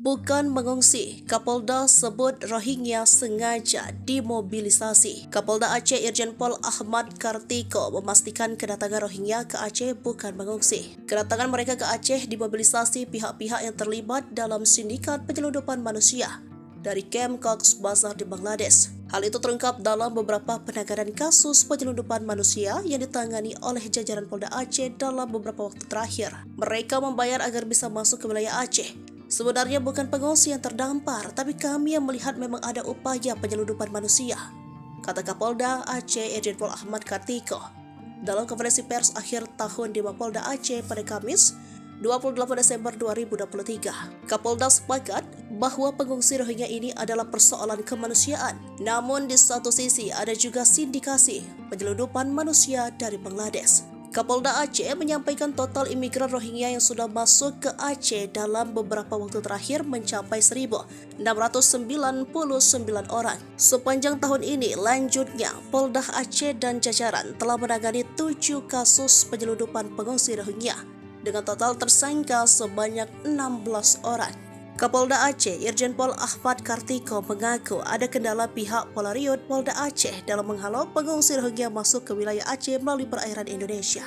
Bukan mengungsi, Kapolda sebut Rohingya sengaja dimobilisasi. Kapolda Aceh Irjen Pol Ahmad Kartiko memastikan kedatangan Rohingya ke Aceh bukan mengungsi. Kedatangan mereka ke Aceh dimobilisasi pihak-pihak yang terlibat dalam sindikat penyelundupan manusia dari kamp Cox's Bazar di Bangladesh. Hal itu terungkap dalam beberapa penanganan kasus penyelundupan manusia yang ditangani oleh jajaran Polda Aceh dalam beberapa waktu terakhir. Mereka membayar agar bisa masuk ke wilayah Aceh. Sebenarnya bukan pengungsi yang terdampar, tapi kami yang melihat memang ada upaya penyelundupan manusia, kata Kapolda Aceh Irjen Pol Ahmad Kartiko dalam konferensi pers akhir tahun di Mapolda Aceh pada Kamis 28 Desember 2023. Kapolda sepakat bahwa pengungsi Rohingya ini adalah persoalan kemanusiaan. Namun di satu sisi ada juga sindikasi penyelundupan manusia dari Bangladesh. Kapolda Aceh menyampaikan total imigran Rohingya yang sudah masuk ke Aceh dalam beberapa waktu terakhir mencapai 1.699 orang. Sepanjang tahun ini, lanjutnya, Polda Aceh dan jajaran telah menangani 7 kasus penyelundupan pengungsi Rohingya dengan total tersangka sebanyak 16 orang. Kapolda Aceh Irjen Pol Ahmad Kartiko mengaku ada kendala pihak Polariut Polda Aceh dalam menghalau pengungsi Rohingya masuk ke wilayah Aceh melalui perairan Indonesia.